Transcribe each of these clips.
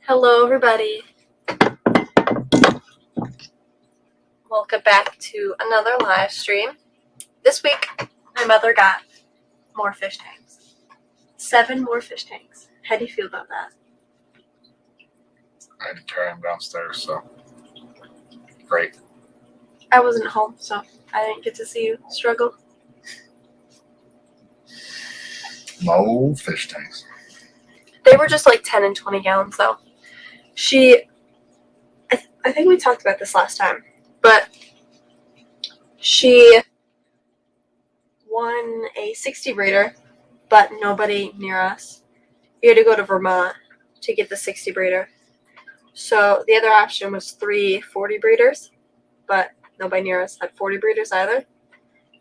Hello, everybody. Welcome back to another live stream. This week, my mother got more fish tanks. 7 more fish tanks. How do you feel about that? I had to carry them downstairs, so great. I wasn't home, so I didn't get to see you struggle. No fish tanks. They were just like 10 and 20 gallons, though. I think we talked about this last time, but she won a 60 breeder, but nobody near us. We had to go to Vermont to get the 60 breeder. So the other option was 3 40 breeders, but nobody near us had 40 breeders either.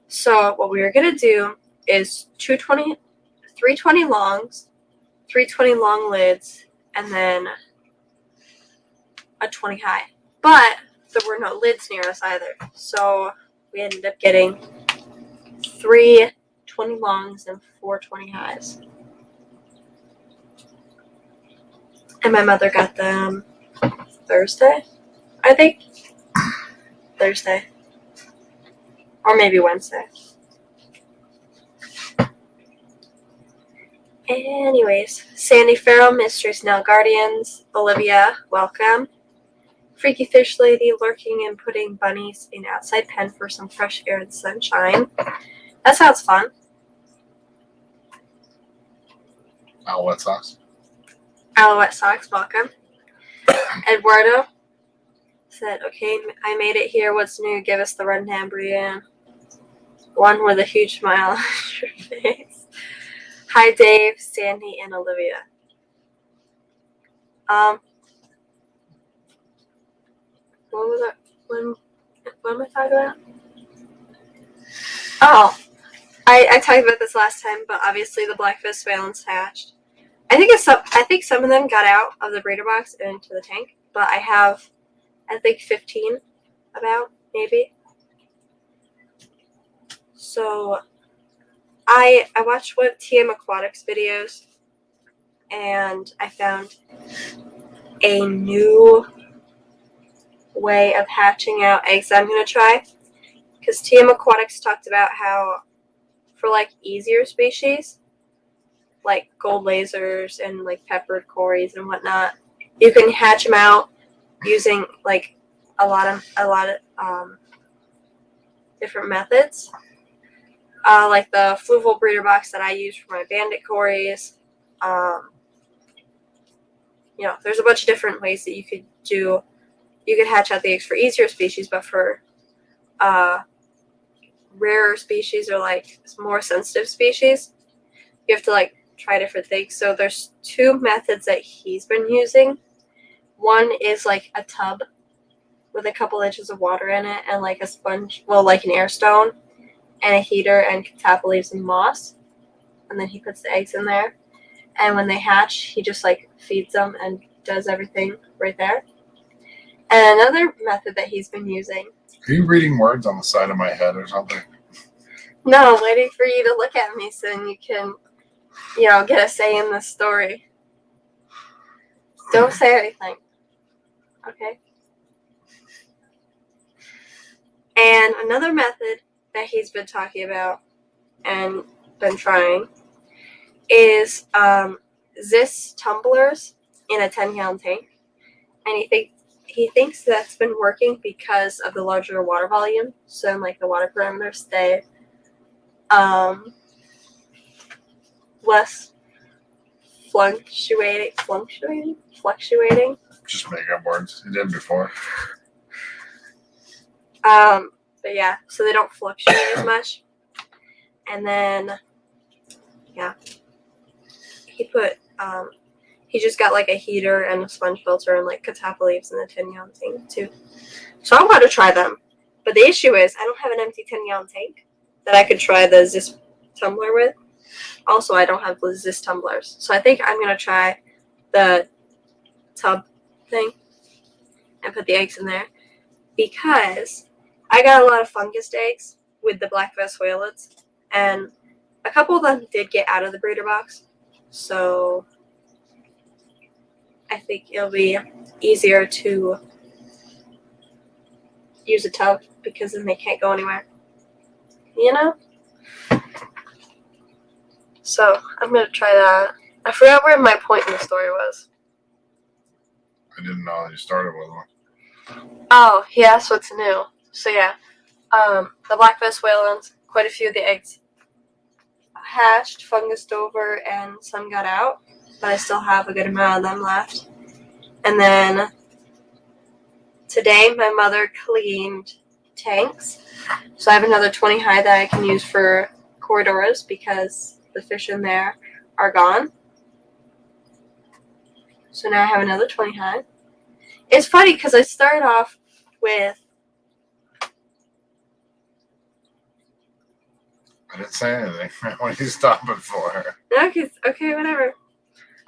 So what we were going to do is 320 longs, 320 long lids, and then a 20 high. But there were no lids near us either. So we ended up getting 3 20 longs and 4 20 highs. And my mother got them Thursday, I think. Thursday. Or maybe Wednesday. Anyways, Sandy Farrell, Mysteries Now Guardians, Olivia, welcome. Freaky Fish Lady lurking and putting bunnies in outside pen for some fresh air and sunshine. That sounds fun. Wet socks. Alouette Socks, welcome. Eduardo said, okay, I made it here. What's new? Give us the rundown, Brienne. One with a huge smile on your face. Hi, Dave, Sandy, and Olivia. What was it? What am I talking about? Oh, I talked about this last time, but obviously the Blackfish Valence hatched. I think some of them got out of the breeder box and into the tank, but I have, 15 about, maybe. So I watched one of TM Aquatics videos, and I found a new way of hatching out eggs that I'm going to try. Because TM Aquatics talked about how for like easier species, like gold lasers and like peppered cories and whatnot, you can hatch them out using like a lot of different methods. Like the fluval breeder box that I use for my bandit cories. There's a bunch of different ways that you could do. You could hatch out the eggs for easier species, but for rarer species or like more sensitive species, you have to like try different things. So there's 2 methods that he's been using. One is like a tub with a couple inches of water in it and like a sponge, like an air stone and a heater and catappa leaves and moss, and then he puts the eggs in there, and when they hatch he just like feeds them and does everything right there. And another method that he's been using. Are you reading words on the side of my head or something? No, I'm waiting for you to look at me so then you can, get a say in the story. Don't say anything. Okay? And another method that he's been talking about and been trying is Zis tumblers in a 10-gallon tank. And he thinks that's been working because of the larger water volume. So like the water parameters stay less fluctuating. Just make up words. You did before. But yeah, so they don't fluctuate as much. And then, yeah, he just got like a heater and a sponge filter and like catappa leaves in the 10-gallon tank too. So I want to try them. But the issue is I don't have an empty 10-gallon tank that I could try the Zis tumbler with. Also, I don't have the Zis tumblers. So I think I'm going to try the tub thing and put the eggs in there. Because I got a lot of fungus eggs with the black Venezuelans. And a couple of them did get out of the breeder box. So I think it'll be easier to use a tub because then they can't go anywhere. You know? So I'm gonna try that. I forgot where my point in the story was. I didn't know you started with one. Oh, yeah, so it's new. So yeah. The black-faced whalens, quite a few of the eggs hatched, fungused over, and some got out. But I still have a good amount of them left. And then today my mother cleaned tanks. So I have another 20 high that I can use for corridors because the fish in there are gone. So now I have another 20 high. It's funny because I started off with... I didn't say anything. What are you stopping for? Okay, whatever.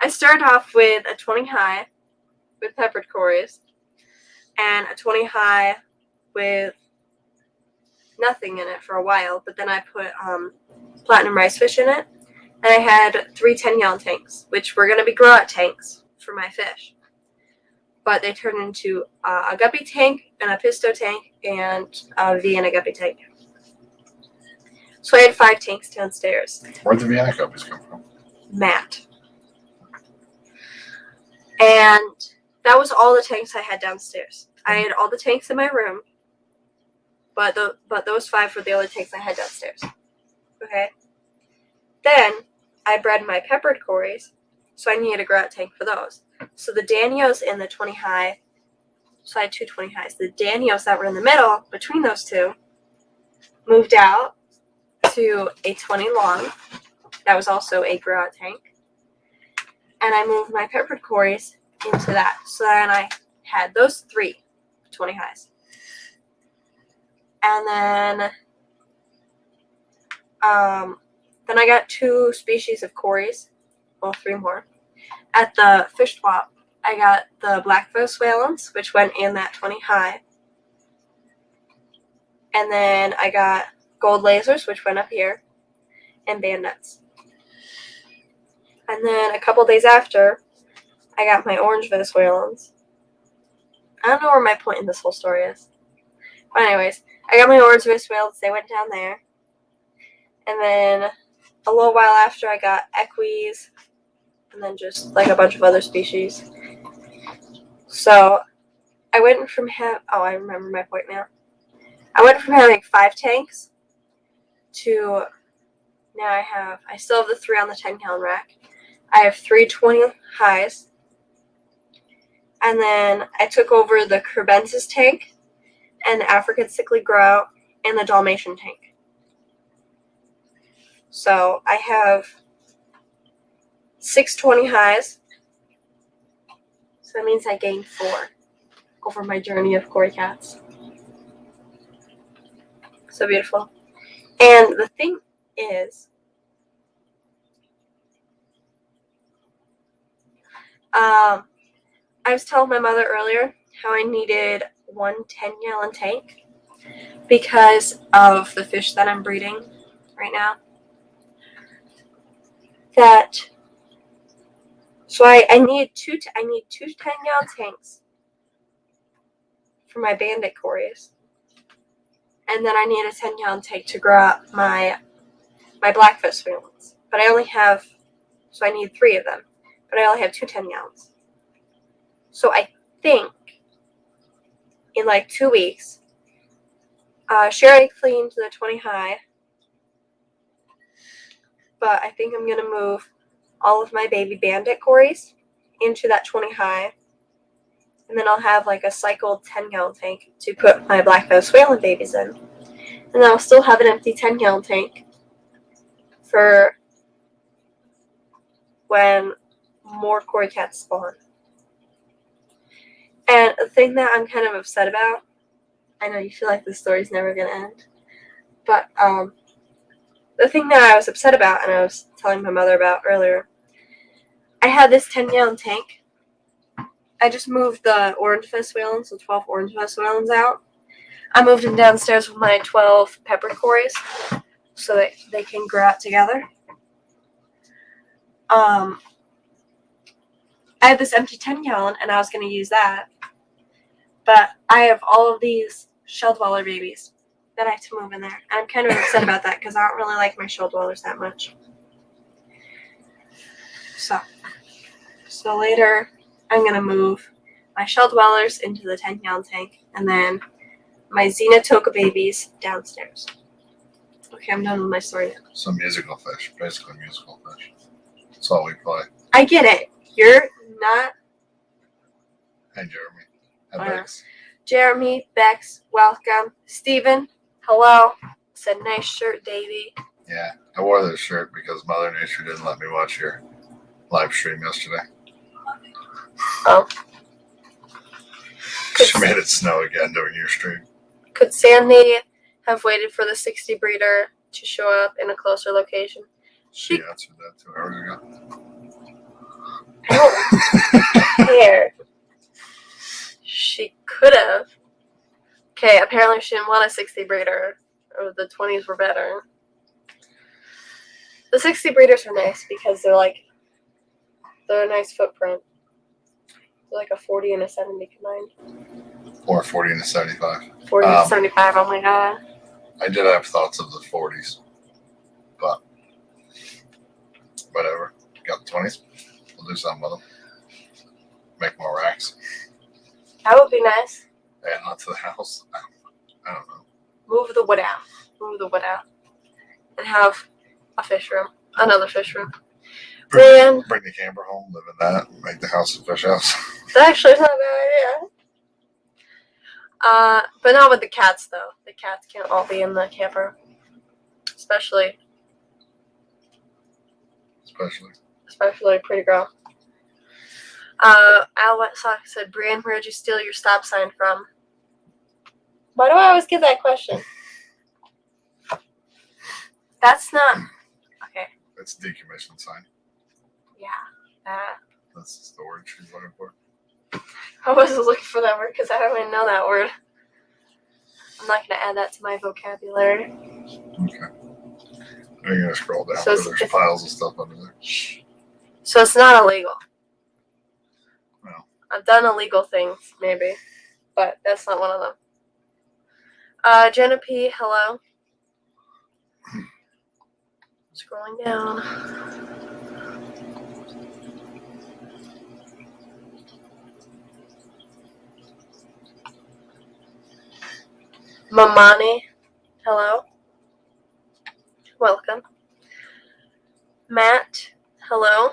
I started off with a 20 high with peppered cories and a 20 high with nothing in it for a while, but then I put platinum rice fish in it, and I had 3 10-gallon tanks, which were going to be grow-out tanks for my fish. But they turned into a guppy tank and a pisto tank and a Vienna guppy tank. So I had 5 tanks downstairs. Where'd the Vienna guppies come from? Matt. And that was all the tanks I had downstairs. I had all the tanks in my room, but those 5 were the only tanks I had downstairs. Okay? Then I bred my peppered cories, so I needed a grow-out tank for those. So the Danios and the 20 high, so I had 2 20 highs. The Danios that were in the middle, between those two, moved out to a 20 long. That was also a grow-out tank. And I moved my peppered cories into that. So then I had those 3 20 highs. And then I got 2 species of cories. Well, 3 more. At the fish swap, I got the black-faced whalens, which went in that 20 high. And then I got gold lasers, which went up here, and bandits. And then a couple days after, I got my orange-faced whalens. I don't know where my point in this whole story is. But anyways, I got my orange-faced whalens. They went down there. And then a little while after, I got equis, and then just like a bunch of other species. So I went from I remember my point now. I went from having 5 tanks to now I still have the 3 on the 10-gallon rack. I have 3 20 highs. And then I took over the Curbensis tank and the African sickly grout and the Dalmatian tank. So I have 6 20 highs. So that means I gained 4 over my journey of cory cats. So beautiful. And the thing is, I was telling my mother earlier how I needed 1 10-gallon tank because of the fish that I'm breeding right now. So I need 2 10-gallon tanks for my bandit cories. And then I need a 10-gallon tank to grow up my black-faced whalens. But so I need 3 of them. But I only have 2 10-gallons. So I think in like 2 weeks, Sherry cleaned the 20 high. But I think I'm going to move all of my baby bandit cories into that 20 high. And then I'll have like a cycled 10-gallon tank to put my black-faced whalen babies in. And then I'll still have an empty 10-gallon tank for when more cory cats spawn. And the thing that I'm kind of upset about, I know you feel like the story's never going to end, but the thing that I was upset about and I was telling my mother about earlier, I had this 10-gallon tank. I just moved the orange-faced whalens, the 12 orange-faced whalens out. I moved them downstairs with my 12 peppered cories so that they can grow out together. I had this empty 10-gallon, and I was going to use that. But I have all of these shell dweller babies that I have to move in there. I'm kind of upset about that because I don't really like my shell dwellers that much. So later, I'm going to move my shell dwellers into the 10-gallon tank, and then my Xenotoka babies downstairs. Okay, I'm done with my story now. Some musical fish, basically musical fish. That's all we play. I get it. You're not Hey, Jeremy. Hey, Yeah. Bex. Jeremy, Bex, welcome. Steven, hello. Said nice shirt, Davey. Yeah, I wore this shirt because Mother Nature didn't let me watch your live stream yesterday. Oh. She made it snow again during your stream. Could Sandy have waited for the 60 breeder to show up in a closer location? She answered that 2 hours ago. I don't care. She could have. Okay, apparently she didn't want a 60 breeder. Or the 20s were better. The 60 breeders are nice because they're a nice footprint. They're like a 40 and a 70 combined. Or 40 and a 75. 40 and 75, oh my god. I did have thoughts of the 40s, but whatever. Got the 20s. We'll do something with them. Make more racks. That would be nice. Add onto the house. I don't know. Move the wood out. And have a fish room. Another fish room. Bring the camper home, live in that, make the house a fish house. That actually is not a bad idea. But not with the cats, though. The cats can't all be in the camper. Especially Pretty Girl. Al Wet Sock said, Brian, where'd you steal your stop sign from? Why do I always get that question? That's not... Okay. It's a decommissioned sign. Yeah. That. That's the word she's looking for. I wasn't looking for that word because I don't even know that word. I'm not going to add that to my vocabulary. Okay. You're going to scroll down So because there's piles of stuff under there. So it's not illegal. No. I've done illegal things, maybe. But that's not one of them. Jenna P, hello. Scrolling down. Mamani, hello. Welcome. Matt, hello.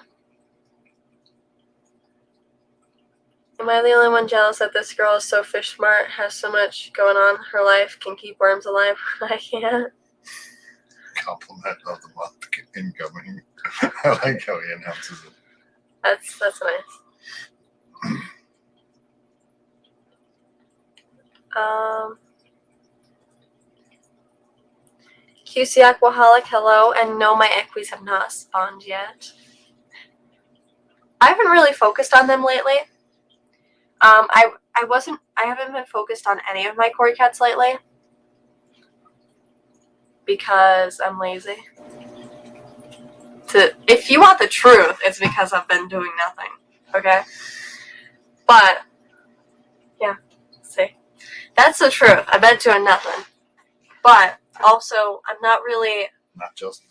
Am I the only one jealous that this girl is so fish smart, has so much going on in her life, can keep worms alive when I can't? Compliment of the month incoming. I like how he announces it. That's nice. QC Aquaholic, hello, and no, my equis have not spawned yet. I haven't really focused on them lately. I haven't been focused on any of my koi cats lately because I'm lazy. If you want the truth, it's because I've been doing nothing. Okay? But yeah, see. That's the truth. I've been doing nothing. But also, I'm not really... Not just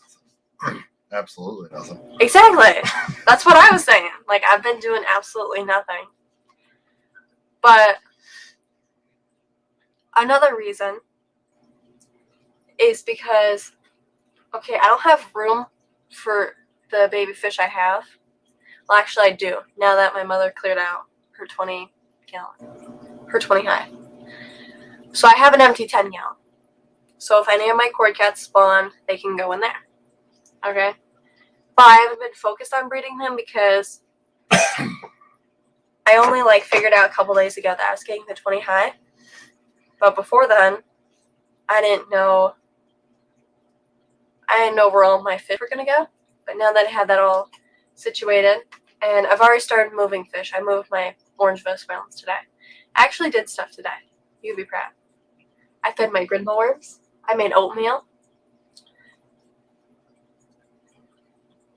nothing. Absolutely nothing. Exactly. That's what I was saying. Like, I've been doing absolutely nothing. But another reason is because, okay, I don't have room for the baby fish I have. Well, actually, I do, now that my mother cleared out her 20 hive. So I have an empty 10 gallon. So if any of my koi cats spawn, they can go in there. Okay? But I haven't been focused on breeding them because I only figured out a couple days ago that I was getting the 20 high. But before then, I didn't know where all my fish were gonna go. But now that I had that all situated, and I've already started moving fish. I moved my orange Venezuelans today. I actually did stuff today. You'd be proud. I fed my Grindle worms. I made oatmeal.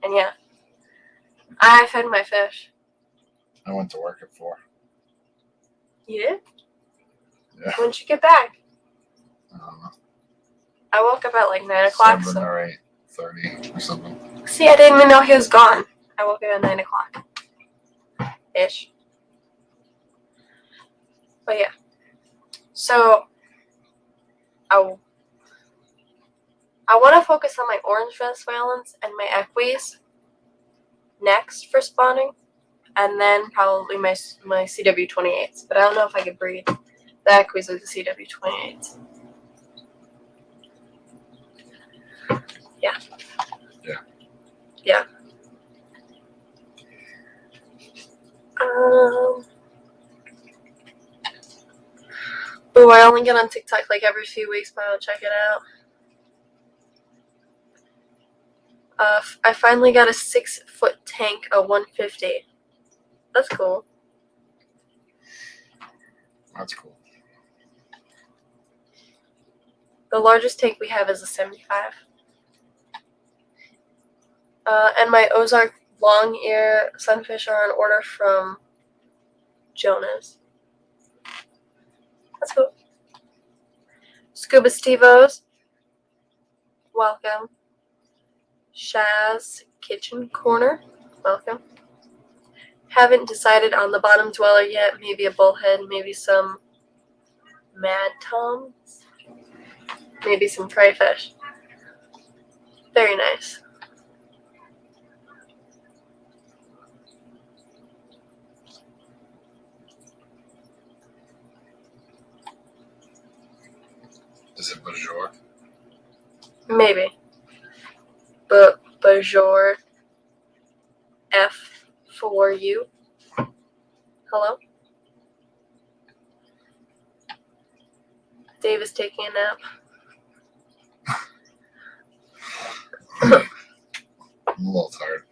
And yeah, I fed my fish. I went to work at 4. You did? Yeah. When did you get back? I don't know. I woke up at like 9 o'clock. 7 So. or 8:30 or something. See, I didn't even know he was gone. I woke up at 9 o'clock. Ish. But yeah. So, I want to focus on my orange Venezuelans and my equis next for spawning. And then probably my CW28s. But I don't know if I could breed the equis with the CW28s. Yeah. Yeah. Yeah. Ooh, I only get on TikTok like every few weeks, but I'll check it out. I finally got a 6-foot tank, a 150. That's cool. That's cool. The largest tank we have is a 75. And my Ozark long ear sunfish are on order from Jonas. That's cool. Scuba Stevos. Welcome. Shaz Kitchen Corner. Welcome. Haven't decided on the bottom dweller yet. Maybe a bullhead, maybe some mad toms, maybe some crayfish. Very nice. Is it Bajor? Maybe. But Bajor F for you. Hello? Dave is taking a nap. I'm a little tired.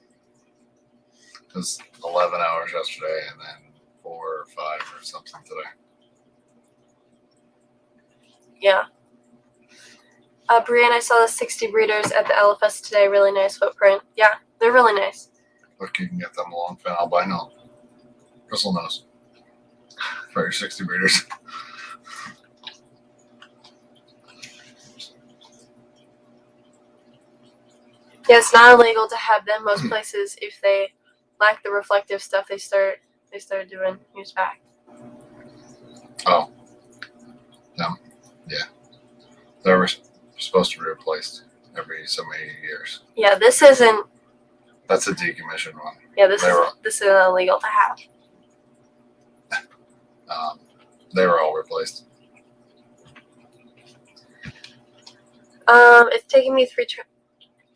It was 11 hours yesterday and then 4 or 5 or something today. Yeah. Brienne, I saw the 60 breeders at the LFS today. Really nice footprint. Yeah, they're really nice. Look, you can get them long fin albino. Bristle nose. For your 60 breeders. Yeah, it's not illegal to have them. Most places, if they lack the reflective stuff, they start doing use back. Oh. Yeah. They were supposed to be replaced every so many years. Yeah, this isn't. That's a decommissioned one. Yeah, this is illegal to have. They were all replaced. It's taken me 3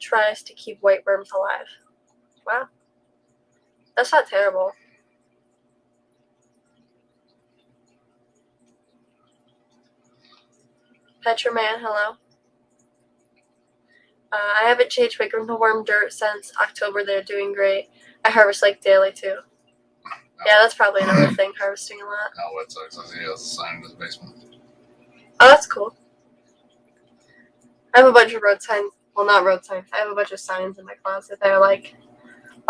tries to keep white worms alive. Wow. That's not terrible. Petroman, hello. I haven't changed my worm dirt since October. They're doing great. I harvest like daily too. Yeah, that's probably another thing, harvesting a lot. Now White Sox says he has a sign in his basement. Oh, that's cool. I have a bunch of road signs. Well, not road signs. I have a bunch of signs in my closet that are like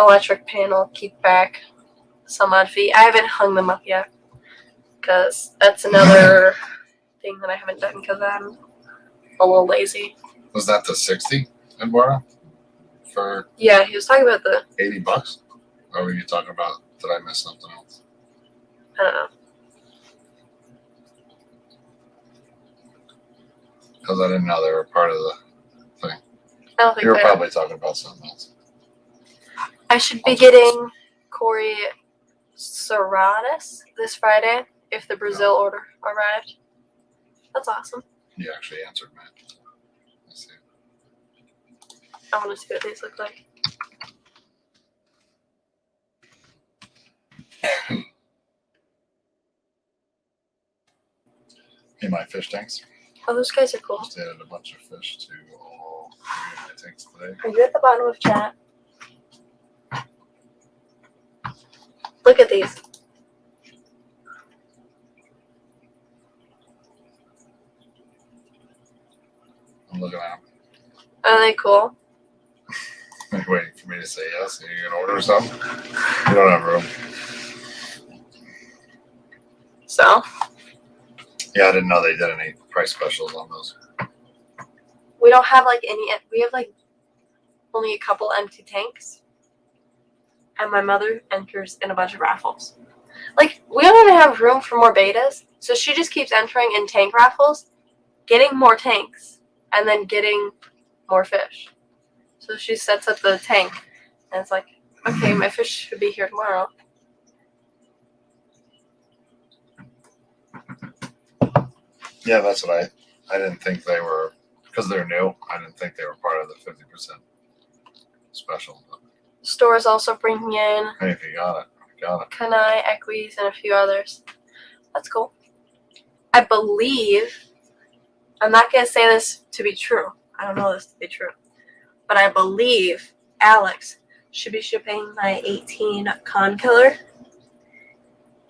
electric panel, keep back, some odd fee. I haven't hung them up yet because that's another thing that I haven't done because I'm a little lazy. Was that the 60 Eduardo? For Yeah, he was talking about the, $80? Or were you talking about, did I miss something else? I don't know. Because I didn't know they were part of the thing. I don't think You were they probably talking about something else. I should be getting Corey Serratus this Friday if the Brazil order arrived. That's awesome. You actually answered, Matt. I see. I want to see what these look like. Hey, my fish tanks. Oh, those guys are cool. Just added a bunch of fish to all 3 of my tanks today. Are you at the bottom of chat? Look at these. I'm looking at them. Are they cool? Waiting for me to say yes. Are you going to order some? You don't have room. So Yeah, I didn't know they did any price specials on those. we don't have like any. We have like only a couple empty tanks, and my mother enters in a bunch of raffles. Like we don't even have room for more betas, so she just keeps entering in tank raffles, getting more tanks, and then getting more fish. So she sets up the tank, and it's like, okay, my fish should be here tomorrow. Yeah, that's what I didn't think they were, because they're new. I didn't think they were part of the 50% special. But Stores also bringing in hey, if you got it, you got it. Kanai, Equies, and a few others. That's cool. I believe, I'm not going to say this to be true. I don't know this to be true. But I believe Alex should be shipping my 18 Con Killer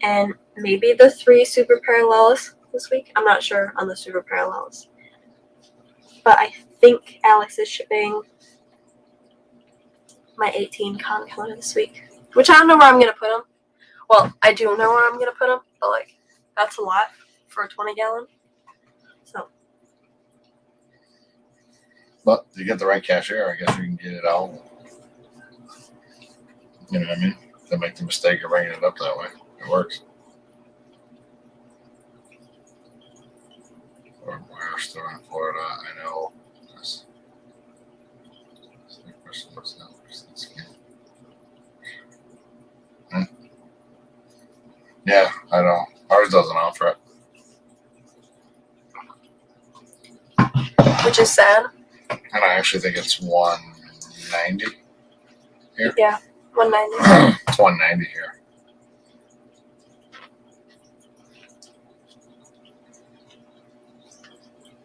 and maybe the 3 Super Parallels this week. I'm not sure on the Super Parallels. But I think Alex is shipping my 18 Con Killer this week. Which I don't know where I'm going to put them. Well, I do know where I'm going to put them, but like, that's a lot for a 20 gallon. So, But if you get the right cashier, I guess you can get it all. You know what I mean? They make the mistake of bringing it up that way. It works. Or where else they're in Florida, I know. Yeah, I know. Ours doesn't offer it. which is sad. And I actually think it's 190. Yeah, 190. It's 190 here.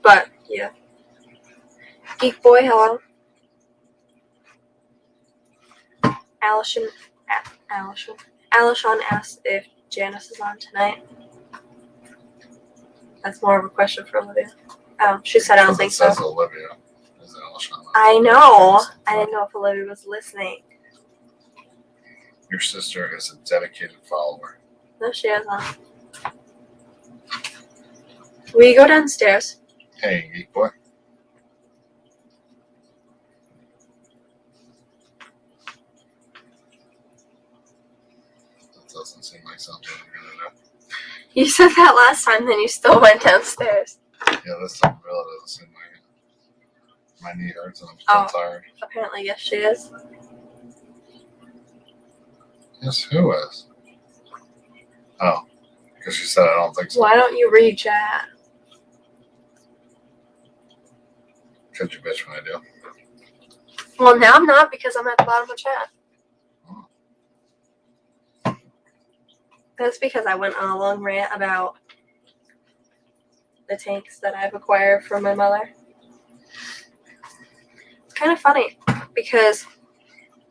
But, yeah. Geek Boy, hello. Alishon asked if Janice is on tonight. That's more of a question for Olivia. Oh, she said I don't think It so. says Olivia. Is it Alishon? I know. I didn't know if Olivia was listening. Your sister is a dedicated follower. No, she hasn't. Will you go downstairs? Hey, geek boy. That doesn't seem like something I'm gonna do. You said that last time, then you still went downstairs. Yeah, this time really doesn't seem like it. My knee hurts and I'm still tired. Apparently, yes, she is. Yes, who is? Oh, because she said I don't think so. Why don't you read chat? Could you bitch when I do? Well, now I'm not because I'm at the bottom of chat. That's because I went on a long rant about the tanks that I've acquired from my mother. It's kind of funny because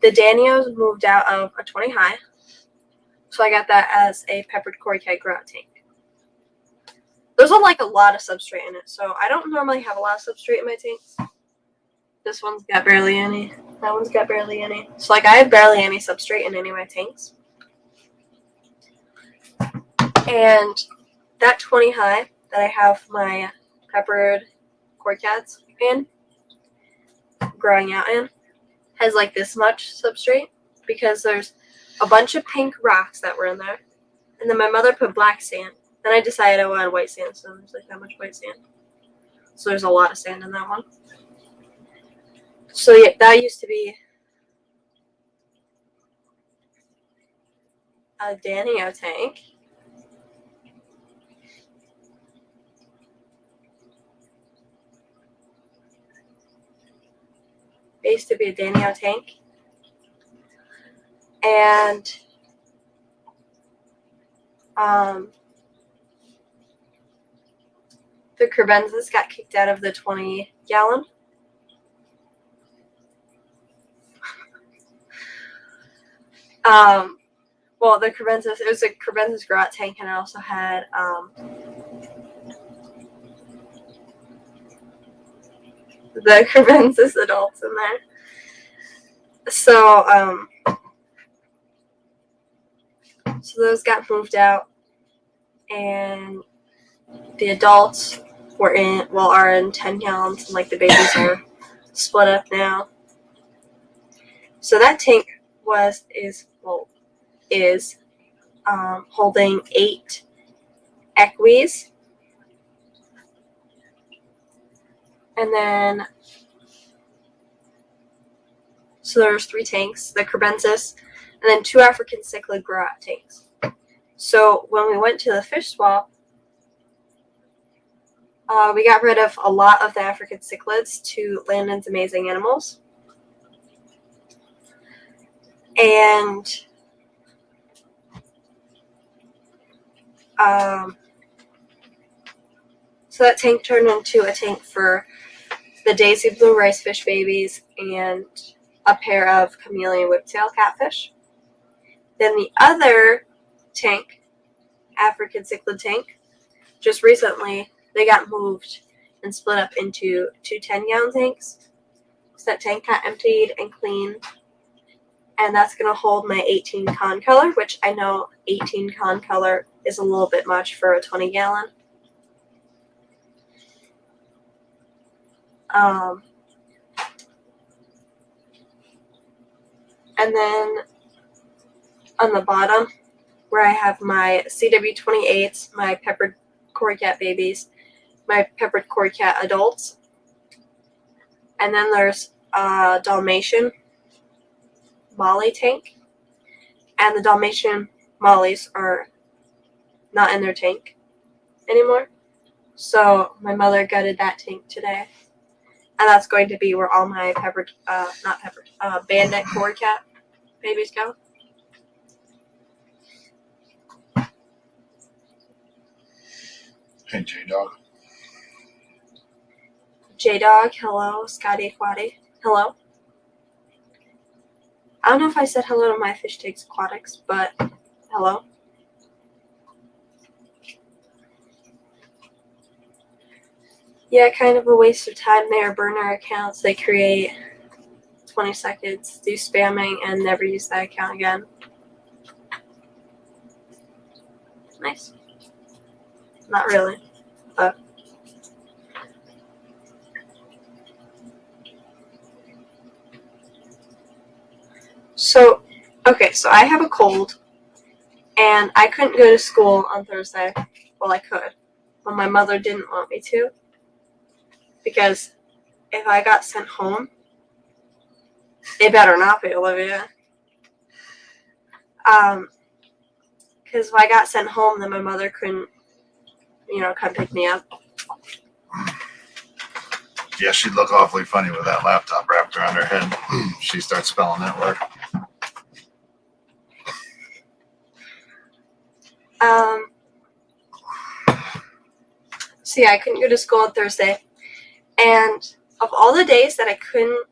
the Danios moved out of a 20 high, so I got that as a peppered Cory Keg grout tank. There's like a lot of substrate in it, so I don't normally have a lot of substrate in my tanks. This one's got barely any. That one's got barely any. So like I have barely any substrate in any of my tanks. And that 20 high that I have my peppered Cory Cats in, growing out in, has like this much substrate because there's a bunch of pink rocks that were in there. And then my mother put black sand. Then I decided I wanted white sand, so there's like that much white sand. So there's a lot of sand in that one. So yeah, that used to be a Danio tank. It used to be a Danio tank. And the Crebensis got kicked out of the 20 gallon. Well, the Crebensis, it was a Crebensis grout tank, and I also had the Crebensis adults in there. So, so those got moved out. and the adults are in 10 gallons, and like the babies are split up now. So that tank is holding 8 equis, and then so there's 3 tanks, the Crebensis, and then 2 African cichlid grow-out tanks. So when we went to the fish swap, we got rid of a lot of the African cichlids to Landon's Amazing Animals. And so that tank turned into a tank for the Daisy Blue Rice fish babies and a pair of chameleon whiptail catfish. Then the other tank, African cichlid tank, just recently they got moved and split up into 2 10-gallon tanks. So that tank got emptied and cleaned, and that's going to hold my 18 con color, which I know 18 con color is a little bit much for a 20-gallon. And then on the bottom, where I have my CW28s, my peppered cory cat babies, my peppered cory cat adults, and then there's a Dalmatian Molly tank, and the Dalmatian Mollies are not in their tank anymore. So my mother gutted that tank today, and that's going to be where all my bandit cory cat babies go. Hey, J-Dog. J-Dog, hello. Scotty Aquati, hello. I don't know if I said hello to my Fish Takes Aquatics, but hello. Yeah, kind of a waste of time there. Burner accounts they create 20 seconds, do spamming, and never use that account again. Nice. Not really, but. So I have a cold, and I couldn't go to school on Thursday. Well, I could, but my mother didn't want me to, because if I got sent home, it better not be Olivia. Because if I got sent home, then my mother couldn't, come pick me up. Yeah, she'd look awfully funny with that laptop wrapped around her head. She starts spelling that word. So yeah, I couldn't go to school on Thursday, and of all the days that I couldn't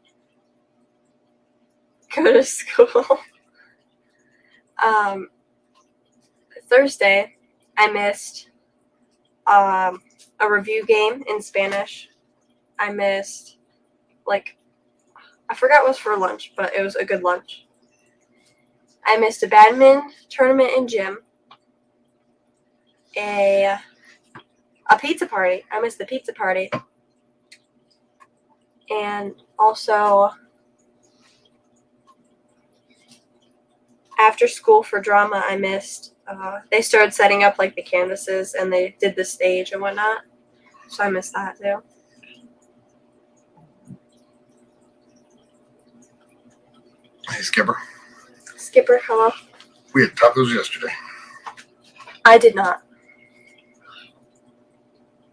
go to school, Thursday I missed a review game in Spanish. I missed, I forgot what was for lunch, but it was a good lunch. I missed a badminton tournament in gym, a pizza party. I missed the pizza party. And also, after school for drama, I missed, they started setting up, the canvases, and they did the stage and whatnot. So I missed that, too. Hey, Skipper. Skipper, hello? We had tacos yesterday. I did not.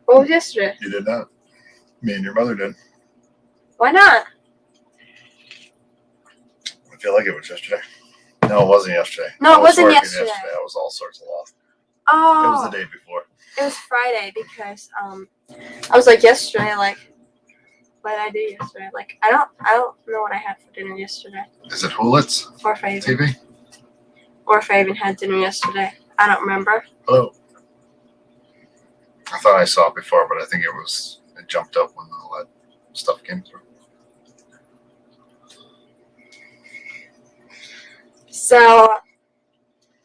What was yesterday? You did not. Me and your mother did. Why not? I feel like it was yesterday. No, it wasn't yesterday. No, it wasn't working yesterday. I was all sorts of lost. Oh. It was the day before. It was Friday because I was yesterday, what did I do yesterday? I don't know what I had for dinner yesterday. Is it Hulitz Or if I even, TV? or if I even had dinner yesterday. I don't remember. Hello. I thought I saw it before, but I think it jumped up when all that stuff came through. So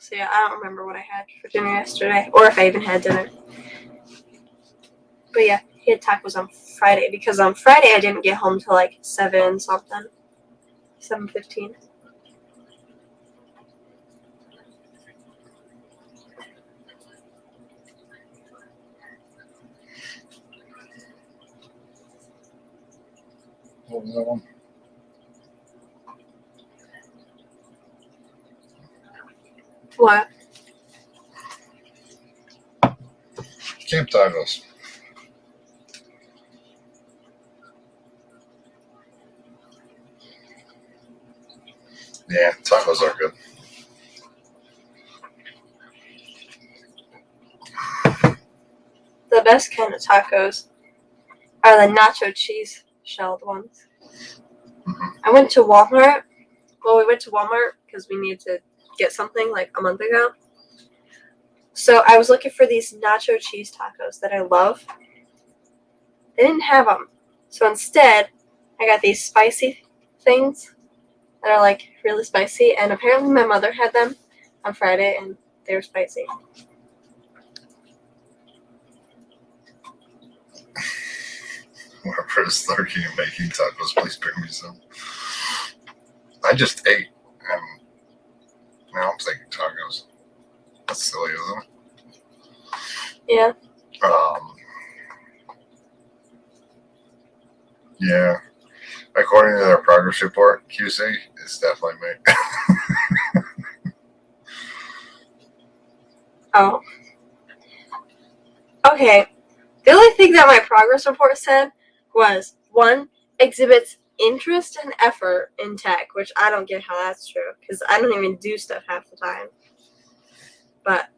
So yeah, I don't remember what I had for dinner yesterday, or if I even had dinner. But yeah, he had tacos on Friday, because on Friday I didn't get home till like 7 something. 7:15. What was that one? What? Camp tacos. Yeah, tacos are good. The best kind of tacos are the nacho cheese shelled ones. Mhm. I went to Walmart. Well, we went to Walmart because we needed to get something like a month ago. So I was looking for these nacho cheese tacos that I love. They didn't have them. So instead, I got these spicy things that are like really spicy. And apparently my mother had them on Friday and they were spicy. Whoever is lurking and making tacos, please bring me some. I just ate, and now I'm thinking tacos. That's silly, isn't it? Yeah. Yeah. According to their progress report, QC is definitely me. Oh. Okay. The only thing that my progress report said was 1, exhibits interest and effort in tech, which I don't get how that's true because I don't even do stuff half the time. But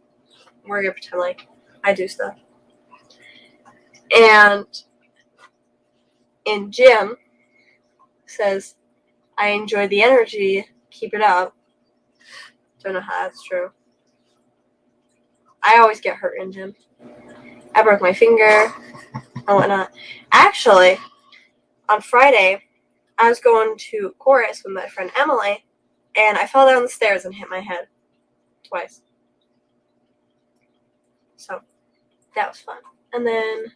we're gonna pretend like I do stuff. And in gym says, I enjoy the energy, keep it up. Don't know how that's true. I always get hurt in gym. I broke my finger and whatnot. Actually, on Friday, I was going to chorus with my friend Emily, and I fell down the stairs and hit my head twice. So that was fun. And then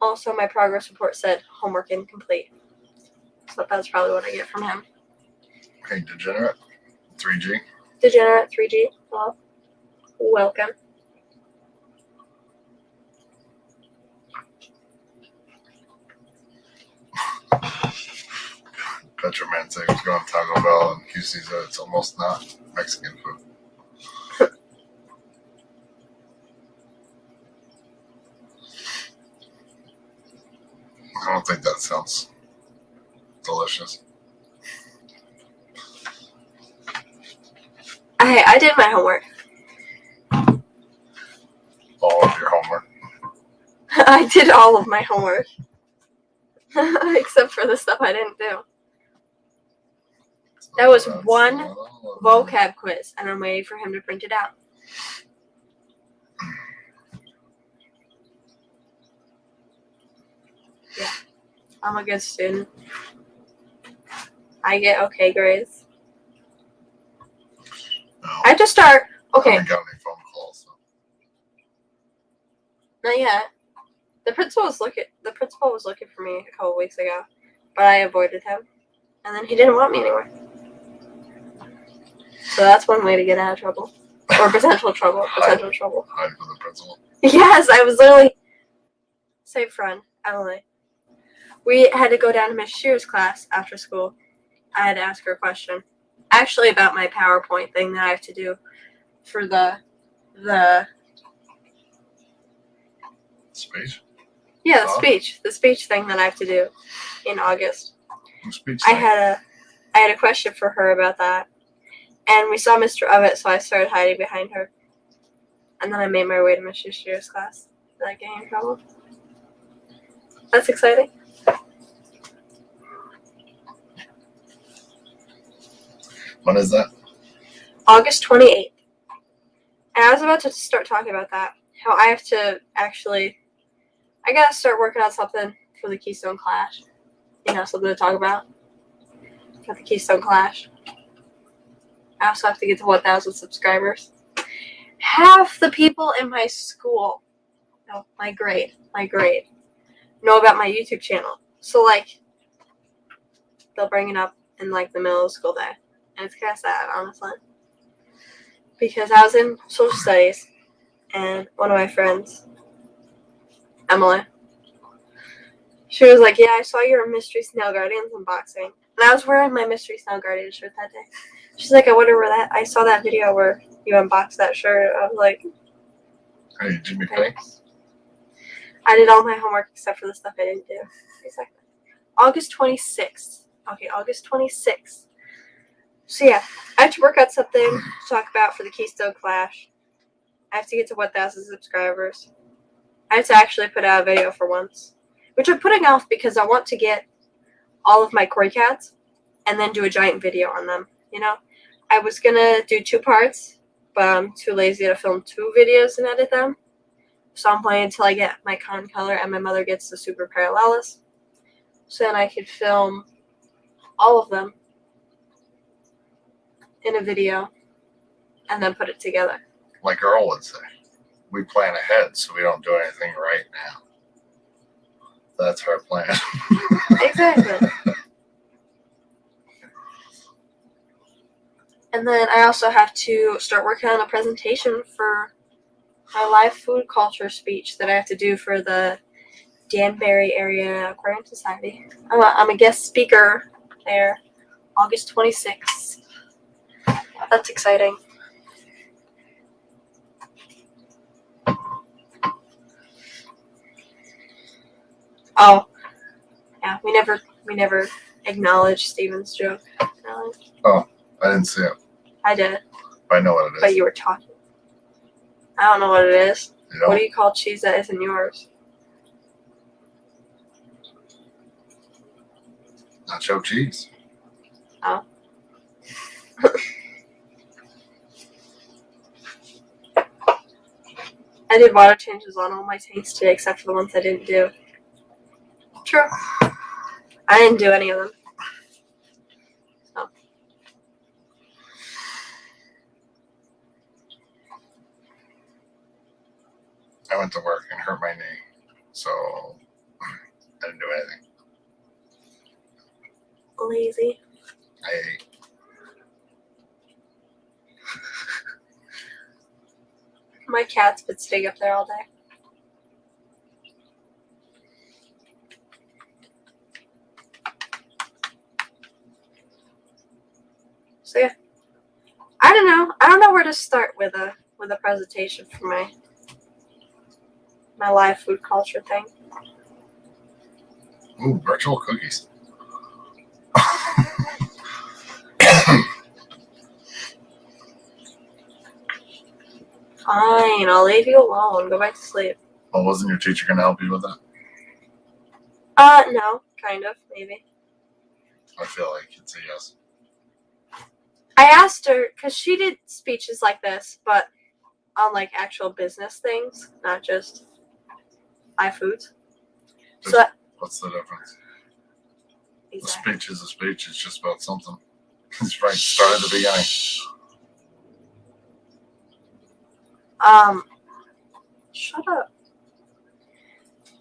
also my progress report said homework incomplete. So that's probably what I get from him. Hey, Degenerate. 3G. Degenerate 3G. Well, welcome. Petroman said he was going to Taco Bell, and QC said it's almost not Mexican food. I don't think that sounds delicious. I did my homework. All of your homework. I did all of my homework. Except for the stuff I didn't do. That was one vocab quiz, and I'm waiting for him to print it out. Yeah, I'm a good student. I get okay grades. No, I have to start. I Okay, haven't got any phone calls. So. not yet. The principal was looking for me a couple weeks ago, but I avoided him, and then he didn't want me anymore. So that's one way to get out of trouble, or potential trouble. Potential trouble. Hide from the principal. Yes, I was literally. Same friend, Emily. We had to go down to Miss Shear's class after school. I had to ask her a question, actually about my PowerPoint thing that I have to do for the Speech? yeah, Oh. the speech thing that I have to do in August. Speech I thing. had a question for her about that, and we saw Mr. Ovett, so I started hiding behind her, and then I made my way to Miss Shear's class without getting in trouble. That's exciting. When is that? August 28th. And I was about to start talking about that. How I have to actually, I gotta start working on something for the Keystone Clash. You know, something to talk about. Got the Keystone Clash. I also have to get to 1,000 subscribers. Half the people in my school, no, my grade, know about my YouTube channel. So, like, they'll bring it up in, like, the middle of the school day. And it's kind of sad, honestly. Because I was in social studies, and one of my friends, Emily, she was like, yeah, I saw your Mystery Snail Guardians unboxing. And I was wearing my Mystery Snail Guardian shirt that day. She's like, I wonder where I saw that video where you unboxed that shirt. I was like, Hey, Jimmy Pink. I did all my homework except for the stuff I didn't do. Exactly. August 26th. Okay, August 26th. So yeah, I have to work out something to talk about for the Keystone Clash. I have to get to 1,000 subscribers. I have to actually put out a video for once. Which I'm putting off because I want to get all of my koi cats and then do a giant video on them, you know? I was gonna do 2 parts, but I'm too lazy to film 2 videos and edit them. So I'm waiting until I get my con color and my mother gets the Super Parallelis. So then I could film all of them in a video and then put it together. Like Earl would say, we plan ahead so we don't do anything right now. That's our plan. Exactly. And then I also have to start working on a presentation for my live food culture speech that I have to do for the Danbury Area Aquarium Society. I'm a guest speaker there, August 26th. That's exciting. Oh, yeah, we never acknowledged Steven's joke. I didn't see it. I did, I know what it is. but you were talking. I don't know what it is. You know? What do you call cheese that isn't yours? Nacho cheese. Oh. I did water changes on all my tanks today except for the ones I didn't do. True. I didn't do any of them. So. I went to work and hurt my knee, so I didn't do anything. Lazy. I ate. My cat's been staying up there all day. So yeah. I don't know. I don't know where to start with a presentation for my live food culture thing. Ooh, virtual cookies. Fine, I'll leave you alone. Go back to sleep. Well, wasn't your teacher going to help you with that? No, kind of, maybe. I feel like it's a yes. I asked her, because she did speeches like this, but on, like, actual business things, not just live foods. So, What's the difference? exactly. A speech is a speech. It's just about something. It's right. Start at the beginning. Shut up.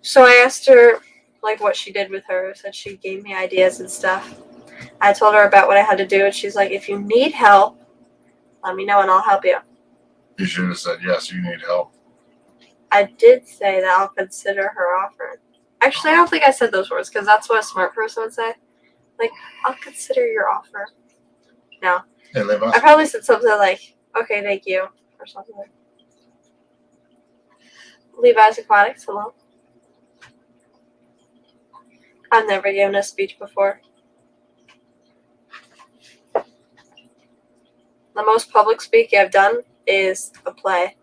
So I asked her, like, what she did with her. Said she gave me ideas and stuff. I told her about what I had to do, and she's like, if you need help, let me know and I'll help you. You should have said, yes, you need help. I did say that I'll consider her offer. Actually, I don't think I said those words, because that's what a smart person would say. Like, I'll consider your offer. No. Hey, Levi. I probably said something like, okay, thank you, or something like that. Levi's Aquatics, hello. I've never given a speech before. The most public speaking I've done is a play.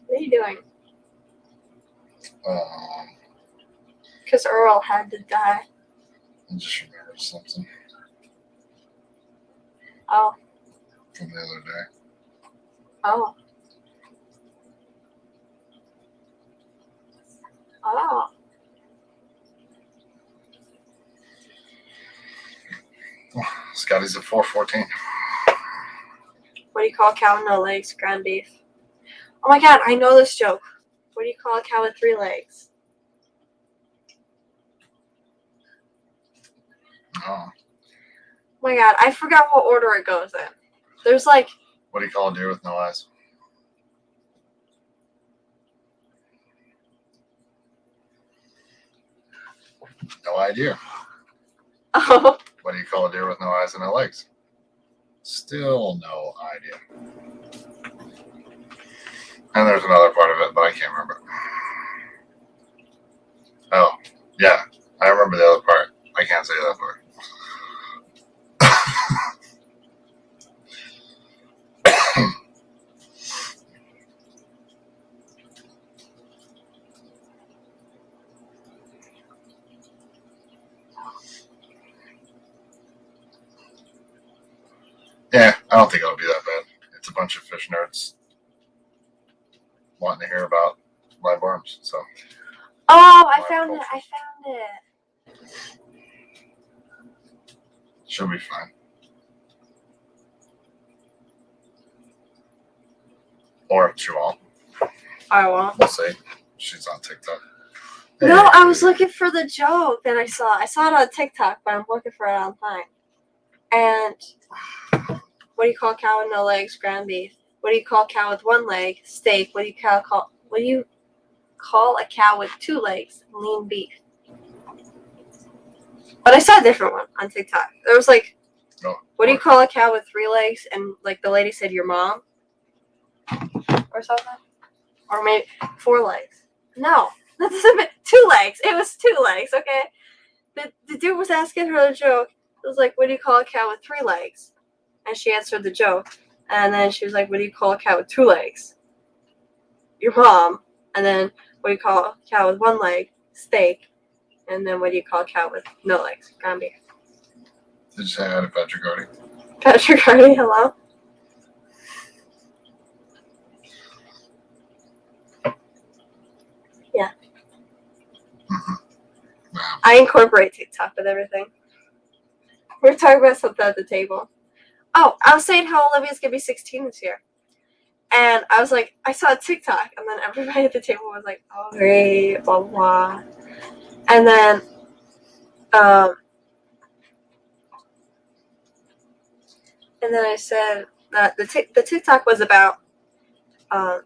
What are you doing? Because Earl had to die. I just remembered something Oh. from the other day. Oh. Oh. Scotty's at 414. What do you call a cow with no legs? Ground beef. Oh my god, I know this joke. What do you call a cow with 3 legs? Oh. Oh my god, I forgot what order it goes in. There's like, What do you call a deer with no eyes? No idea. oh, What do you call a deer with no eyes and no legs? Still no idea. And there's another part of it, but I can't remember. Oh, yeah. I remember the other part. I can't say that part. Yeah, I don't think it'll be that bad. It's a bunch of fish nerds wanting to hear about live worms. So oh, I found it. I found it. should be fine. Or she won't. I won't. We'll see. She's on TikTok. No, I was looking for the joke that I saw. I saw it on TikTok, but I'm looking for it online. And what do you call a cow with no legs? Ground beef. What do you call a cow with 1 leg? Steak. What do you call a cow with 2 legs? Lean beef. But I saw a different one on TikTok. There was like, what do you call a cow with 3 legs? And like the lady said, your mom, or something, or maybe 4 legs. No, that doesn't make 2 legs. It was 2 legs. Okay. The dude was asking her a joke. It was like, what do you call a cow with 3 legs? And she answered the joke. And then she was like, what do you call a cow with 2 legs? Your mom. And then, what do you call a cow with 1 leg? Steak. And then, what do you call a cow with no legs? Ground beef. Did you say hi to Patrick Hardy? Patrick Hardy, hello? Yeah. Mm-hmm. Wow. I incorporate TikTok with everything. We're talking about something at the table. Oh, I was saying how Olivia's going to be 16 this year. And I was like, I saw a TikTok. And then everybody at the table was like, oh, great, blah, blah, blah. And then, I said that the TikTok was about,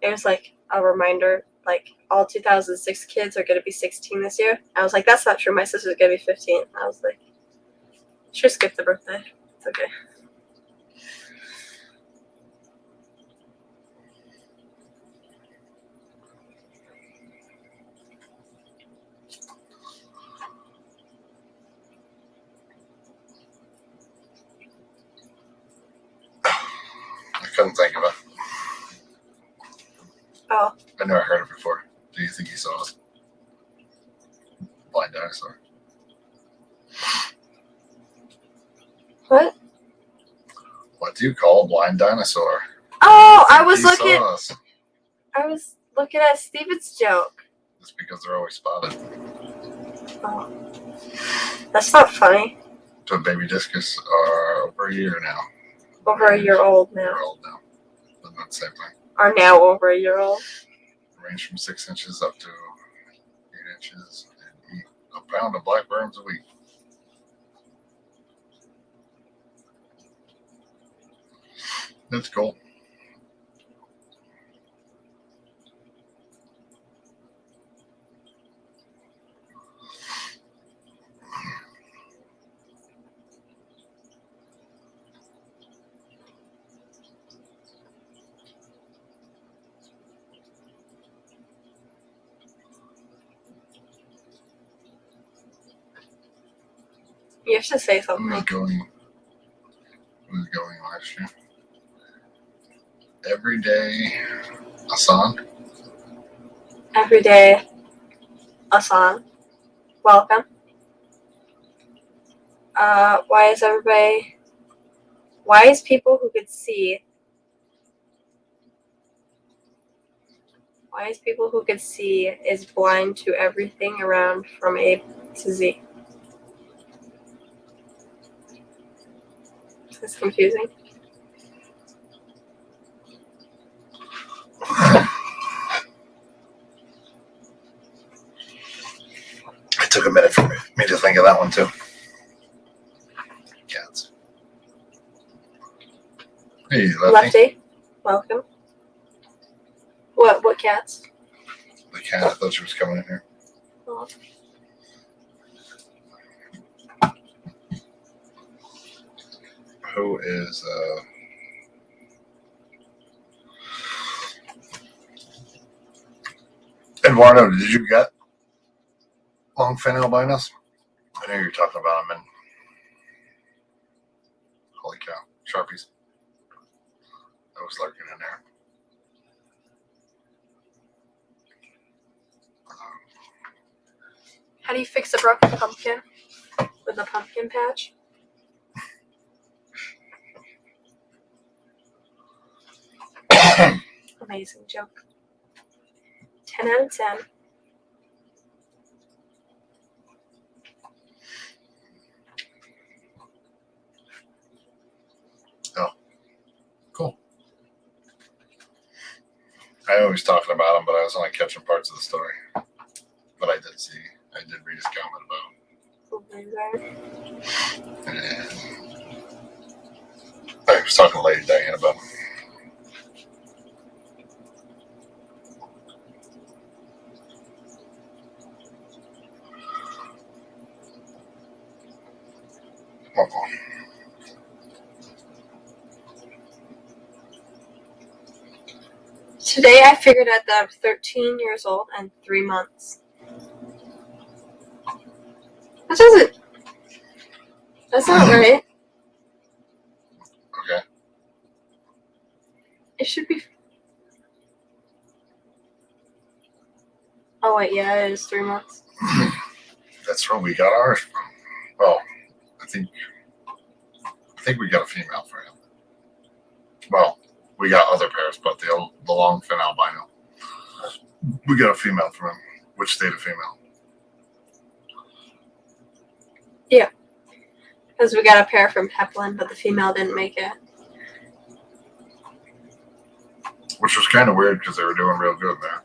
it was like a reminder, like all 2006 kids are going to be 16 this year. I was like, that's not true. My sister's going to be 15. I was like, should skip the birthday. It's okay. I couldn't think of it. Oh. I never heard it before. Do you think he saw us? Blind dinosaur. What? What do you call a blind dinosaur? Oh, Think I was he looking. saw us. I was looking at Steven's joke. It's because they're always spotted. Oh. That's not funny. To a baby discus are over a year now. Over a year old now. Year old now. But not the same thing. Are now over a year old. Range from 6 inches up to 8 inches and eat a pound of black worms a week. That's cool. You have to say something. Who was going last year? Every day a song. Every day, a song. Welcome. Why is people who could see, is blind to everything around from A to Z? It's confusing. It took a minute for me to think of that one too. Cats. Hey, Lefty. Lefty, welcome. What cats? The cat. I thought she was coming in here. Oh. Who is Eduardo? Did you get longfin albinos? I know you're talking about them. And holy cow, Sharpies! I was lurking in there. How do you fix a broken pumpkin? With a pumpkin patch? Amazing joke. 10 out of 10. Cool. I know he's talking about him, but I was only catching parts of the story. But I did read his comment about him. And I was talking to Lady Diane about him. Uh-oh. Today I figured out that I'm 13 years old and 3 months. That's not right. Okay. It should be. Oh wait, yeah, it is 3 months. That's where we got ours from. Well, I think we got a female for him. Well, we got other pairs, but the longfin albino. We got a female from him. Which state of female? Yeah. Because we got a pair from Heplin, but the female didn't make it. Which was kind of weird because they were doing real good there.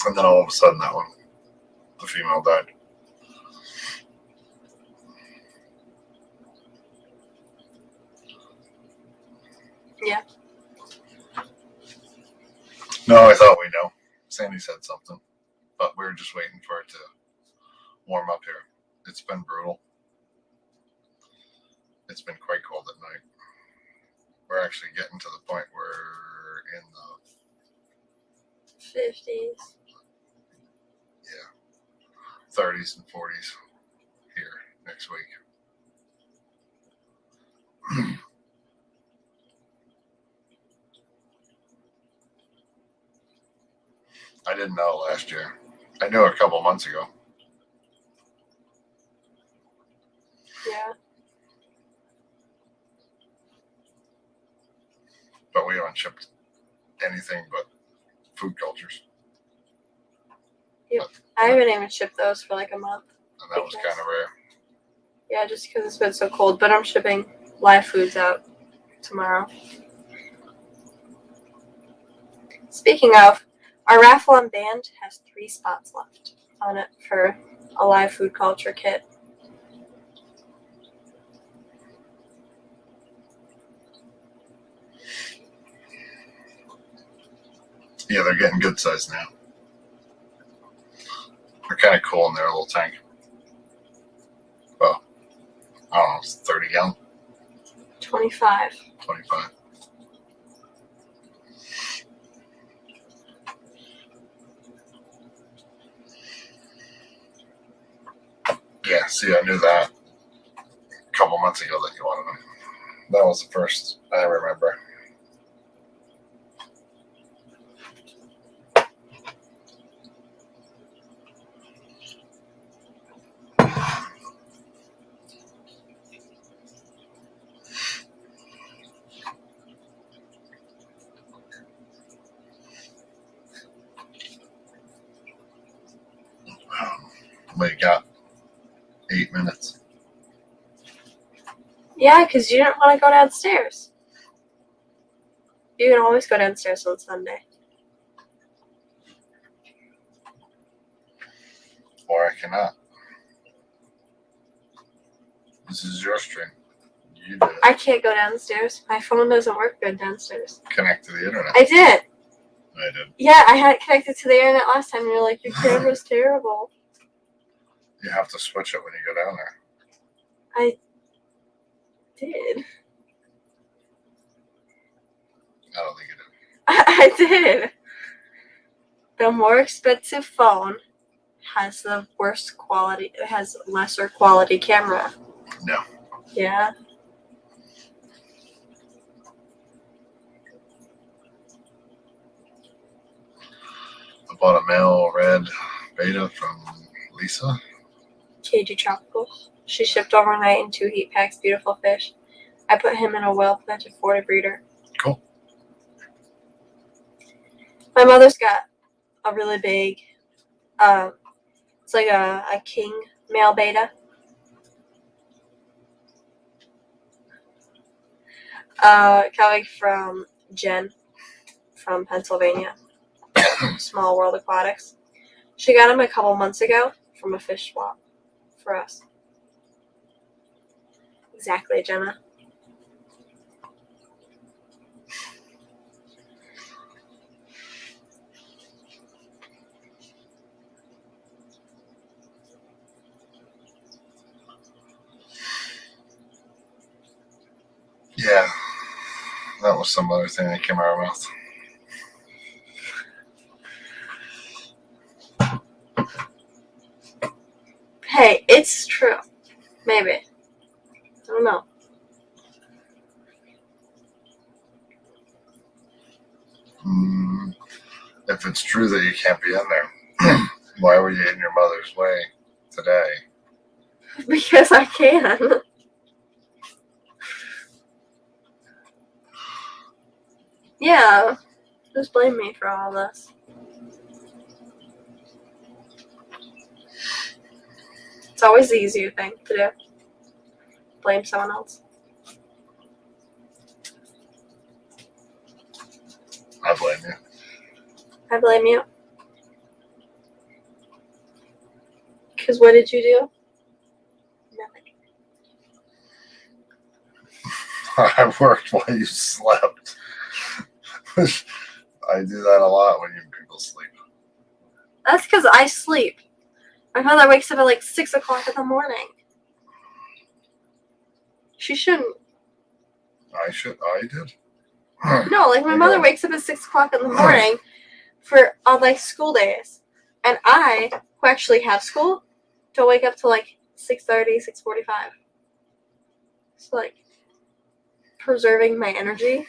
And then all of a sudden that one, the female died. Yeah. No, I thought we know. Sandy said something, but we were just waiting for it to warm up here. It's been brutal. It's been quite cold at night. We're actually getting to the point where we're in the 50s. 30s and 40s here next week. I didn't know last year. I knew a couple months ago. Yeah. But we haven't shipped anything but food cultures. I haven't even shipped those for like a month. And that was kind of rare. Yeah, just because it's been so cold. But I'm shipping live foods out tomorrow. Speaking of, our raffle on band has 3 spots left on it for a live food culture kit. Yeah, they're getting good size now. They're kind of cool in their little tank. Well, I don't know, it's 30 gallon, 25. 25. Yeah, see, I knew that a couple months ago that you wanted them. That was the first I remember. We got 8 minutes. Yeah, because you didn't want to go downstairs. You can always go downstairs on Sunday. Or I cannot. This is your stream. You did it. I can't go downstairs. My phone doesn't work good downstairs. Connect to the internet. I did. I did. Yeah, I had it connected to the internet last time, and you're like, your camera's terrible. You have to switch it when you go down there. I did. I don't think you did. I did. The more expensive phone has the worst quality. It has lesser quality camera. No. Yeah. I bought a male red beta from Lisa. KG Tropicals. She shipped overnight in 2 heat packs. Beautiful fish. I put him in a well-planted 40 breeder. Cool. My mother's got a really big, it's like a king male beta. Coming from Jen from Pennsylvania. Small World Aquatics. She got him a couple months ago from a fish swap for us. Exactly, Jenna. Yeah. That was some other thing that came out of her mouth. Hey, it's true. Maybe. I don't know. If it's true that you can't be in there, why were you in your mother's way today? Because I can. Yeah. Just blame me for all this. It's always the easier thing to do. Blame someone else. I blame you. I blame you. Because what did you do? Nothing. I worked while you slept. I do that a lot when you people sleep. That's because I sleep. My mother wakes up at like 6 o'clock in the morning. She shouldn't. I did. No, like my mother wakes up at 6 o'clock in the morning for on like school days. And I, who actually have school, don't wake up till like 6:30, 6:45. So like preserving my energy.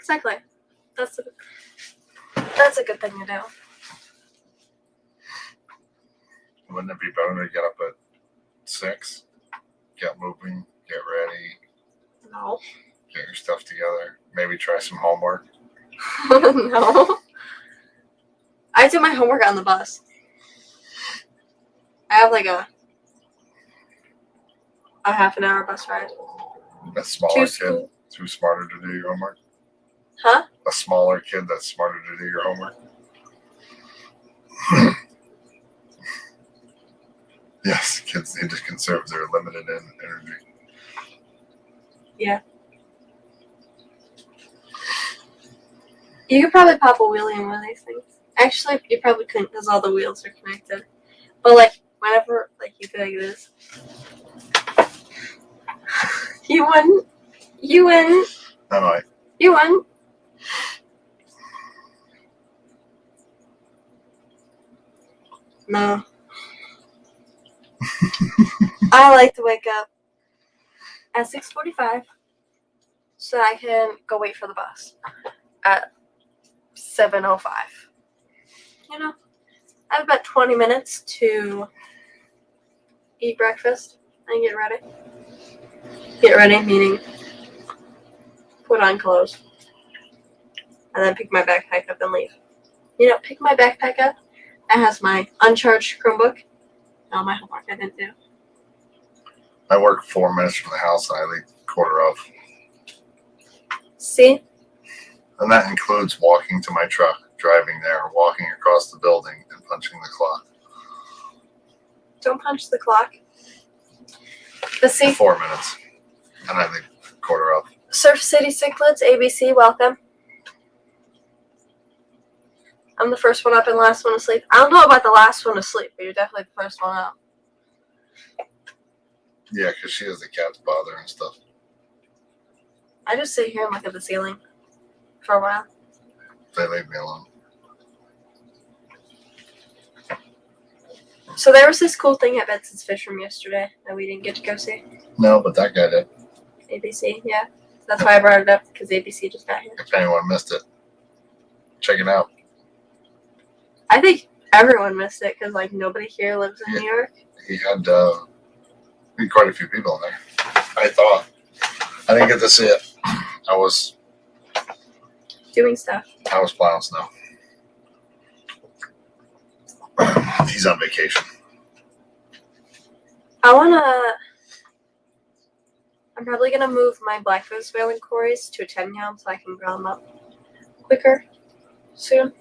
Exactly. That's a good thing to do. Wouldn't it be better to get up at 6, get moving, get ready, No. get your stuff together, maybe try some homework? No. I do my homework on the bus. I have like a half an hour bus ride. A smaller kid, too smarter to do your homework? Huh? A smaller kid that's smarter to do your homework? Yes, kids need to conserve their limited energy. Yeah. You could probably pop a wheelie in one of these things. Actually, you probably couldn't because all the wheels are connected. But like, whenever like you do like this, you win. You win. I might. You win. No. I like to wake up at 6:45 so I can go wait for the bus at 7:05. You know, I have about 20 minutes to eat breakfast and get ready. Get ready, meaning put on clothes. And then pick my backpack up and leave. You know, pick my backpack up It has my uncharged Chromebook. No, my homework I didn't do. I work 4 minutes from the house and I leave quarter of. See? And that includes walking to my truck, driving there, walking across the building, and punching the clock. Don't punch the clock. But see, 4 minutes. And I leave quarter of. Surf City Cichlids, ABC, welcome. I'm the first one up and last one to sleep. I don't know about the last one to sleep, but you're definitely the first one up. Yeah, because she has the cat's bother and stuff. I just sit here and look at the ceiling for a while. They leave me alone. So there was this cool thing at Benson's Fish Room yesterday that we didn't get to go see. No, but that guy did. ABC, yeah. That's why I brought it up, because ABC just got here. If anyone missed it, check it out. I think everyone missed it, because, like, nobody here lives in Yeah. New York. He had quite a few people in there. I thought. I didn't get to see it. I was Doing stuff. plowing snow. He's on vacation. I'm probably going to move my Blackfoot's whale and Corey's to a 10 count so I can grow them up quicker soon.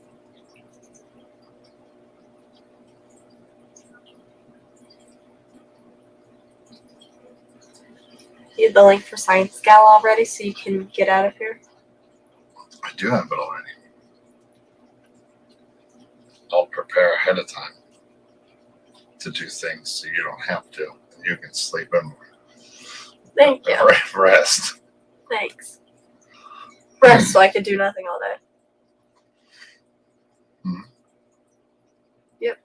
You have the link for Science Gal already so you can get out of here. I do have it already. I'll prepare ahead of time to do things so you don't have to. And you can sleep and Thank you. rest. Thanks. Rest so I could do nothing all day. Hmm. Yep.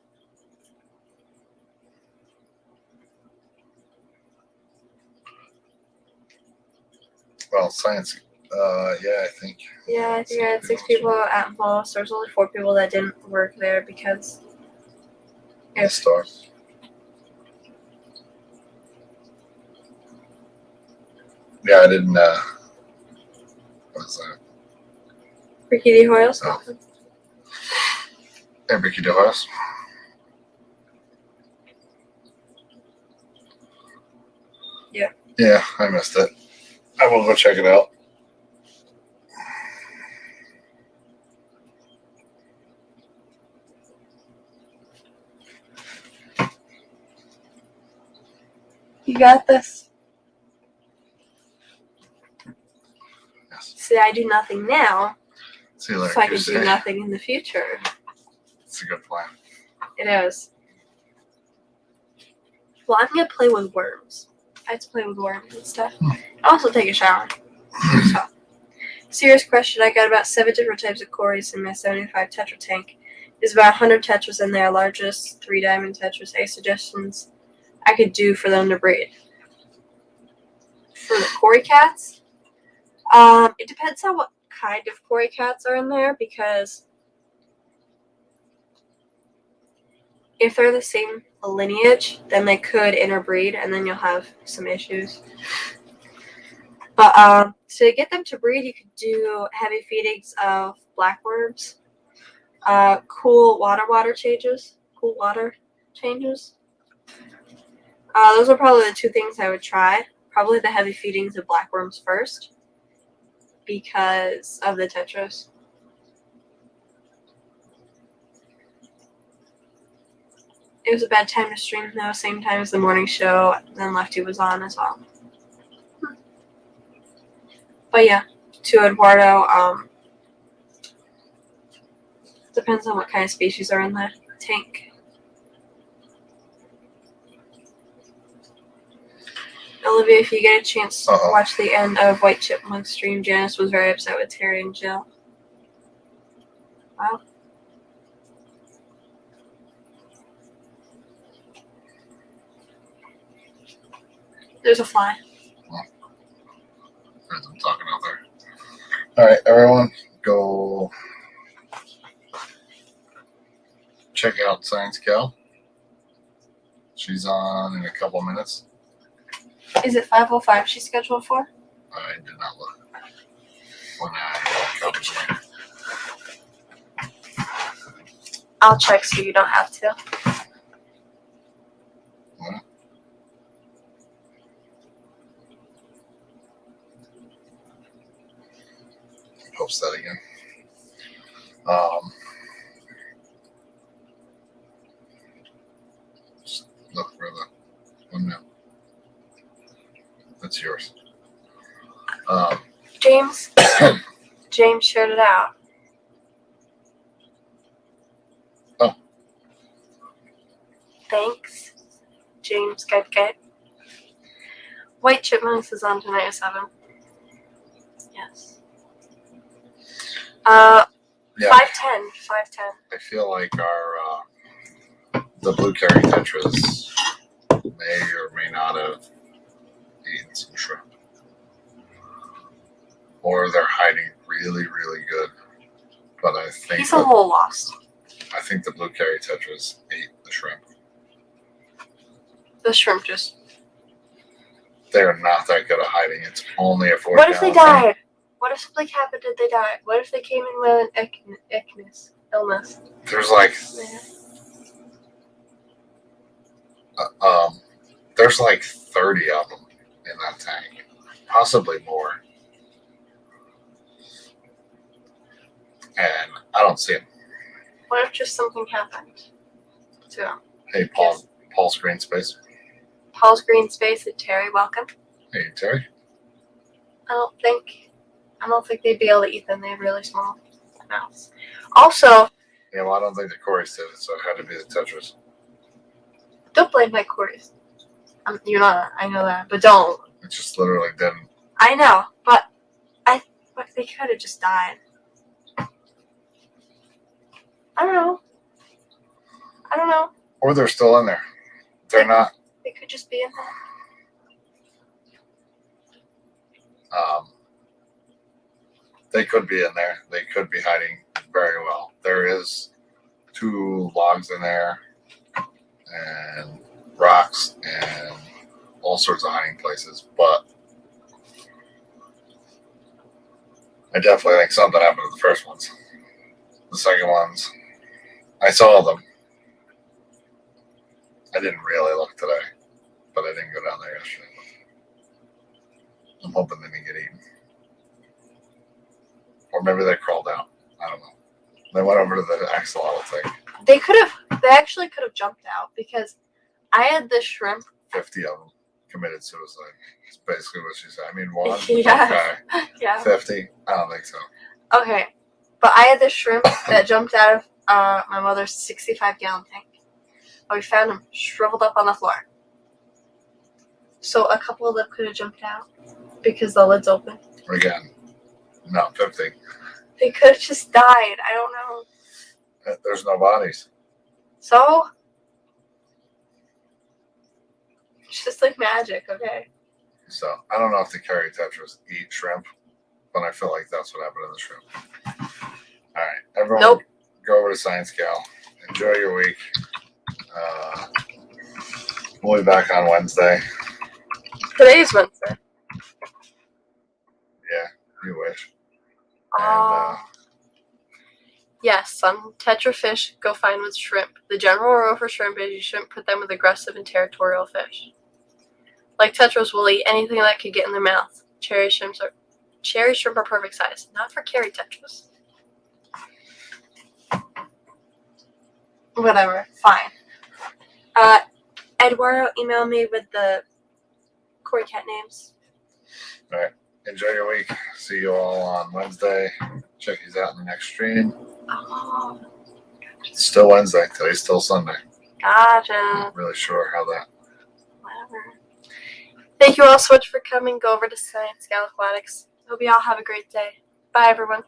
Well, science. Yeah, I think. Yeah, I think I had 6 people at most. There was only 4 people that didn't work there because The store. Yeah, I didn't. What was that? Ricky D. Hoyles. Oh. Hey, Ricky DeHoyos. Yeah. Yeah, I missed it. I will go check it out. You got this. Yes. See, I do nothing now, See you later. so I can Tuesday. do nothing in the future. It's a good plan. It is. Well, I'm gonna play with worms. I have to play with worms and stuff. I also take a shower. So, serious question. I got about 7 different types of Corys in my 75 Tetra tank. There's about 100 Tetras in there, largest 3 diamond Tetras. Any suggestions I could do for them to breed? For the Cory cats? It depends on what kind of Cory cats are in there, because if they're the same lineage, then they could interbreed, and then you'll have some issues. But to get them to breed, you could do heavy feedings of blackworms, cool water changes. Those are probably the 2 things I would try. Probably the heavy feedings of blackworms first, because of the tetras. It was a bad time to stream though, same time as the morning show, then Lefty was on as well. But yeah, to Eduardo, depends on what kind of species are in the tank. Olivia, if you get a chance to watch the end of White Chipmunk stream, Janice was very upset with Terry and Jill. Wow. There's a fly. Heard them talking out there. All right, everyone, go check out Science Gal. She's on in a couple minutes. Is it 5:05 she's scheduled for? I did not look when I comes in. I'll check so you don't have to. Post that again. Just look for the one now. That's yours. James. James shared it out. Oh. Thanks, James. Good. White Chipmunks is on tonight at 7. Yes. Yeah. 5:10. I feel like the blue carry tetras may or may not have eaten some shrimp, or they're hiding really, really good. But I think He's a little lost. I think the blue carry tetras ate the shrimp. The shrimp just. They are not that good at hiding. It's only a 4 What if they gallon thing. died? What if something happened? Did they die? What if they came in with an illness? There's like Yeah. there's like 30 of them in that tank, possibly more, and I don't see them. What if just something happened to him? Hey, Paul's green space. Paul's green space and Terry, welcome. Hey, Terry. I don't think they'd be able to eat them. They have really small mouths. Also, Yeah, well, I don't think the Corys did it, so it had to be the tetras. don't blame my Corys. You're not. I know that, but don't. It just literally didn't. I know, but they could have just died. I don't know. Or they're still in there. They're not. They could just be in there. They could be in there. They could be hiding very well. There is 2 logs in there, and rocks, and all sorts of hiding places. But I definitely think something happened to the first ones. The second ones, I saw them. I didn't really look today, but I didn't go down there yesterday. I'm hoping they didn't get eaten. Or maybe they crawled out. I don't know. They went over to the axolotl thing. They actually could have jumped out because I had the shrimp. 50 of them committed suicide. That's basically what she said. I mean, one. Yeah. Okay. Yeah. 50? I don't think so. Okay. But I had the shrimp that jumped out of my mother's 65-gallon tank. And we found them shriveled up on the floor. So a couple of them could have jumped out because the lid's open. Again, no, 50. They could have just died. I don't know. There's no bodies. So? It's just like magic, okay? So I don't know if the carry tetras eat shrimp, but I feel like that's what happened to the shrimp. All right, everyone, Nope. Go over to Science Gal. Enjoy your week. We'll be back on Wednesday. Today's Wednesday. Yeah, you wish. And Yes, some tetra fish go fine with shrimp. The general rule for shrimp is you shouldn't put them with aggressive and territorial fish. Like tetras will eat anything that could get in their mouth. Cherry shrimp are perfect size, not for carry tetras. Whatever, fine. Eduardo emailed me with the Cory Cat names. all right, enjoy your week. See you all on Wednesday. Check these out in the next stream. Oh, It's still Wednesday. Today's still Sunday. gotcha. Not really sure how that. Whatever. Thank you all so much for coming. Go over to Science Gal Aquatics. Hope you all have a great day. Bye, everyone.